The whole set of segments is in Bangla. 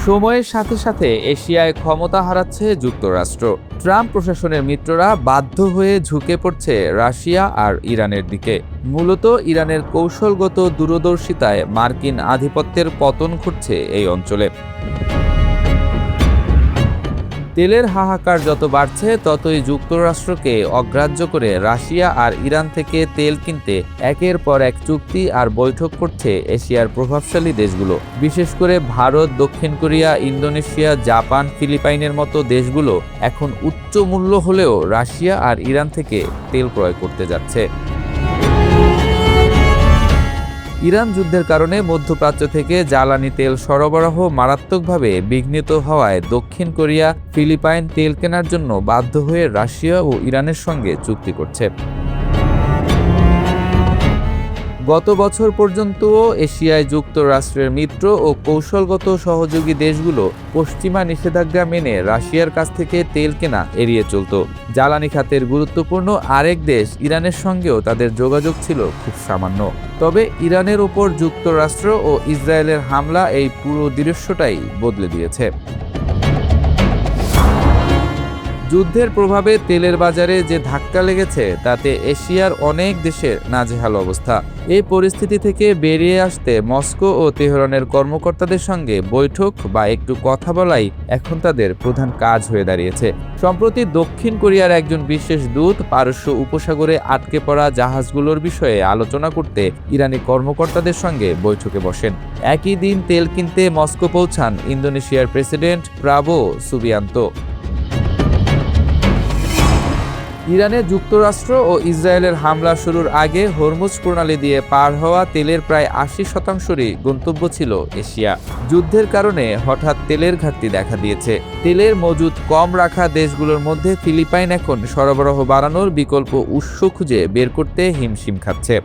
সময়ের সাথে সাথে এশিয়ায় ক্ষমতা হারাচ্ছে যুক্তরাষ্ট্র। ট্রাম্প প্রশাসনের মিত্ররা বাধ্য হয়ে ঝুঁকে পড়ছে রাশিয়া আর ইরানের দিকে। মূলত ইরানের কৌশলগত দূরদর্শিতায় মার্কিন আধিপত্যের পতন ঘটছে এই অঞ্চলে। তেলের হাহাকার যত বাড়ছে ততই যুক্তরাষ্ট্রকে অগ্রাহ্য করে রাশিয়া আর ইরান থেকে তেল কিনতে একের পর এক চুক্তি আর বৈঠক করছে এশিয়ার প্রভাবশালী দেশগুলো। বিশেষ করে ভারত, দক্ষিণ কোরিয়া, ইন্দোনেশিয়া, জাপান, ফিলিপাইনের মতো দেশগুলো এখন উচ্চ মূল্য হলেও রাশিয়া আর ইরান থেকে তেল ক্রয় করতে যাচ্ছে। ইরান যুদ্ধের কারণে মধ্যপ্রাচ্য থেকে জ্বালানি তেল সরবরাহ মারাত্মকভাবে বিঘ্নিত হওয়ায় দক্ষিণ কোরিয়া, ফিলিপাইন তেল কেনার জন্য বাধ্য হয়ে রাশিয়া ও ইরানের সঙ্গে চুক্তি করছে। গত বছর পর্যন্তও এশিয়ায় যুক্তরাষ্ট্রের মিত্র ও কৌশলগত সহযোগী দেশগুলো পশ্চিমা নিষেধাজ্ঞা মেনে রাশিয়ার কাছ থেকে তেল কেনা এড়িয়ে চলত। জ্বালানি খাতের গুরুত্বপূর্ণ আরেক দেশ ইরানের সঙ্গেও তাদের যোগাযোগ ছিল খুব সামান্য। তবে ইরানের ওপর যুক্তরাষ্ট্র ও ইসরায়েলের হামলা এই পুরো দৃশ্যটাই বদলে দিয়েছে। যুদ্ধের প্রভাবে তেলের বাজারে যে ধাক্কা লেগেছে তাতে এশিয়ার অনেক দেশের নাজেহাল অবস্থা। এই পরিস্থিতি থেকে বেরিয়ে আসতে মস্কো ও তেহরানের কর্মকর্তাদের সঙ্গে বৈঠক বা একটু কথা বলাই এখন তাদের প্রধান কাজ হয়ে দাঁড়িয়েছে। সম্প্রতি দক্ষিণ কোরিয়ার একজন বিশেষ দূত পারস্য উপসাগরে আটকে পড়া জাহাজগুলোর বিষয়ে আলোচনা করতে ইরানি কর্মকর্তাদের সঙ্গে বৈঠকে বসেন। একই দিন তেল কিনতে মস্কো পৌঁছান ইন্দোনেশিয়ার প্রেসিডেন্ট প্রাবো সুবিয়ান্তো। ইরানে যুক্তরাষ্ট্র ও ইসরায়েলের হামলা শুরুর আগে হরমুজ প্রণালী দিয়ে পার হওয়া তেলের প্রায় ৮০%রই গন্তব্য ছিল এশিয়া। যুদ্ধের কারণে হঠাৎ তেলের ঘাটতি দেখা দিয়েছে। তেলের মজুদ কম রাখা দেশগুলোর মধ্যে ফিলিপাইন এখন সরবরাহ বাড়ানোর বিকল্প উৎস খুঁজে বের করতে হিমশিম খাচ্ছে।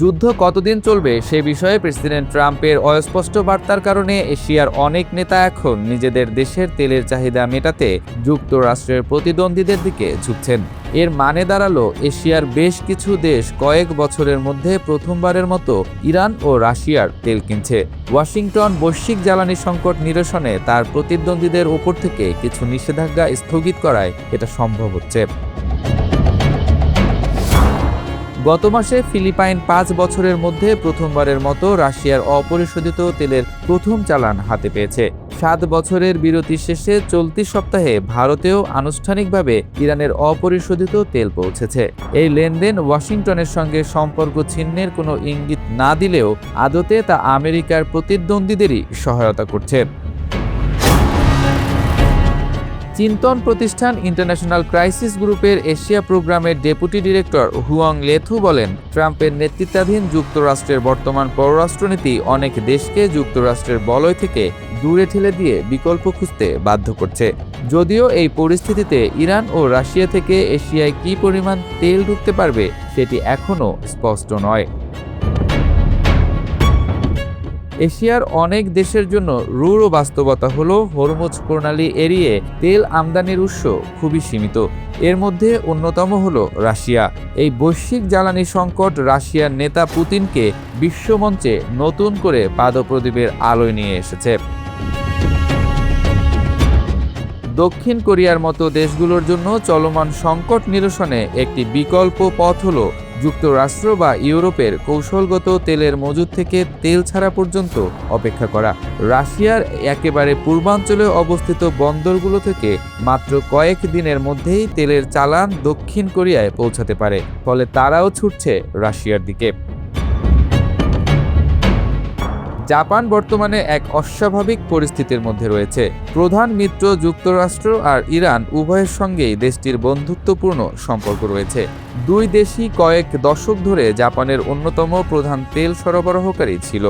যুদ্ধ কতদিন চলবে সে বিষয়ে প্রেসিডেন্ট ট্রাম্পের অস্পষ্ট বার্তার কারণে এশিয়ার অনেক নেতা এখন নিজেদের দেশের তেলের চাহিদা মেটাতে যুক্তরাষ্ট্রের প্রতিদ্বন্দ্বীদের দিকে ঝুঁকছেন। এর মানে দাঁড়ালো এশিয়ার বেশ কিছু দেশ কয়েক বছরের মধ্যে প্রথমবারের মতো ইরান ও রাশিয়ার তেল কিনছে। ওয়াশিংটন বৈশ্বিক জ্বালানি সংকট নিরসনে তার প্রতিদ্বন্দ্বীদের ওপর থেকে কিছু নিষেধাজ্ঞা স্থগিত করায় এটা সম্ভব হচ্ছে। গত মাসে ফিলিপাইন ৫ বছরের মধ্যে প্রথমবারের মতো রাশিয়ার অপরিশোধিত তেলের প্রথম চালান হাতে পেয়েছে। ৭ বছরের বিরতি শেষে চলতি সপ্তাহে ভারতেও আনুষ্ঠানিকভাবে ইরানের অপরিশোধিত তেল পৌঁছেছে। এই লেনদেন ওয়াশিংটনের সঙ্গে সম্পর্ক ছিন্নের কোনো ইঙ্গিত না দিলেও আদতে তা আমেরিকার প্রতিদ্বন্দ্বীদেরই সহায়তা করছে। চিন্তন প্রতিষ্ঠান ইন্টারন্যাশনাল ক্রাইসিস গ্রুপের এশিয়া প্রোগ্রামের ডেপুটি ডিরেক্টর হুয়াং লেথু বলেন, ট্রাম্পের নেতৃত্বাধীন যুক্তরাষ্ট্রের বর্তমান পররাষ্ট্রনীতি অনেক দেশকে যুক্তরাষ্ট্রের বলয় থেকে দূরে ঠেলে দিয়ে বিকল্প খুঁজতে বাধ্য করছে। যদিও এই পরিস্থিতিতে ইরান ও রাশিয়া থেকে এশিয়ায় কী পরিমাণ তেল ঢুকতে পারবে সেটি এখনও স্পষ্ট নয়। এশিয়ার অনেক দেশের জন্য রূঢ় বাস্তবতা হলো হরমুজ প্রণালী এড়িয়ে তেল আমদানির উৎস খুবই সীমিত। এর মধ্যে অন্যতম হলো রাশিয়া। এই বৈশ্বিক জ্বালানি সংকট রাশিয়ার নেতা পুতিনকে বিশ্বমঞ্চে নতুন করে পাদপ্রদীপের আলোয় নিয়ে এসেছে। দক্ষিণ কোরিয়ার মতো দেশগুলোর জন্য চলমান সংকট নিরসনে একটি বিকল্প পথ হলো যুক্তরাষ্ট্র বা ইউরোপের কৌশলগত তেলের মজুদ থেকে তেল ছাড়া পর্যন্ত অপেক্ষা করা। রাশিয়ার একেবারে পূর্বাঞ্চলে অবস্থিত বন্দরগুলো থেকে মাত্র কয়েক দিনের মধ্যেই তেলের চালান দক্ষিণ কোরিয়ায় পৌঁছাতে পারে, ফলে তারাও ছুটছে রাশিয়ার দিকে। জাপান বর্তমানে এক অস্বাভাবিক পরিস্থিতির মধ্যে রয়েছে। প্রধান মিত্র যুক্তরাষ্ট্র আর ইরান উভয়ের সঙ্গেই দেশটির বন্ধুত্বপূর্ণ সম্পর্ক রয়েছে। দুই দেশই কয়েক দশক ধরে জাপানের অন্যতম প্রধান তেল সরবরাহকারী ছিল।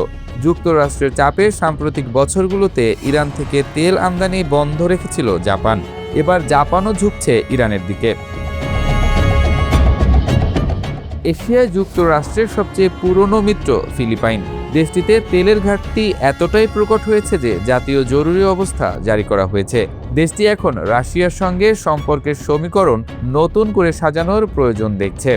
যুক্তরাষ্ট্রের চাপে সাম্প্রতিক বছরগুলোতে ইরান থেকে তেল আমদানি বন্ধ রেখেছিল জাপান। এবার জাপানও ঝুঁকছে ইরানের দিকে। এশিয়ায় যুক্তরাষ্ট্রের সবচেয়ে পুরনো মিত্র ফিলিপাইন। দেশটিতে তেলের ঘাটতি এতটাই প্রকট হয়েছে যে জাতীয় জরুরি অবস্থা জারি করা হয়েছে। দেশটি এখন রাশিয়ার সঙ্গে সম্পর্কের সমীকরণ নতুন করে সাজানোর প্রয়োজন দেখছে।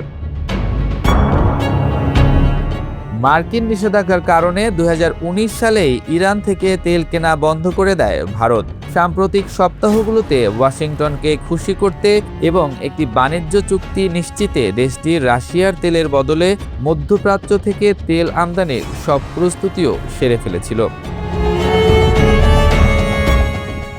মার্কিন নিষেধাজ্ঞার কারণে 2019 সালেই ইরান থেকে তেল কেনা বন্ধ করে দেয় ভারত। সাম্প্রতিক সপ্তাহগুলোতে ওয়াশিংটনকে খুশি করতে এবং একটি বাণিজ্য চুক্তি নিশ্চিতে দেশটি রাশিয়ার তেলের বদলে মধ্যপ্রাচ্য থেকে তেল আমদানির সব প্রস্তুতিও সেরে ফেলেছিল।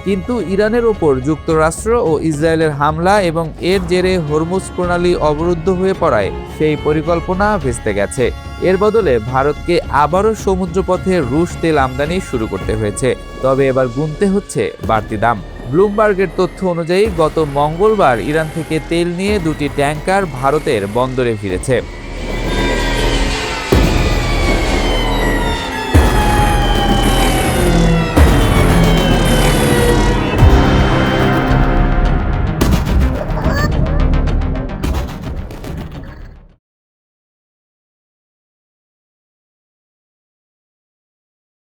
কিন্তু ইরানের ওপর যুক্তরাষ্ট্র ও ইসরায়েলের হামলা এবং এর জেরে হরমুজ প্রণালী অবরুদ্ধ হয়ে পড়ায় সেই পরিকল্পনা ভেস্তে গেছে। এর বদলে ভারতকে আবারও সমুদ্রপথে রুশ তেল আমদানি শুরু করতে হয়েছে। তবে এবার গুনতে হচ্ছে বাড়তি দাম। ব্লুমবার্গের তথ্য অনুযায়ী গত মঙ্গলবার ইরান থেকে তেল নিয়ে দুটি ট্যাঙ্কার ভারতের বন্দরে ফিরেছে।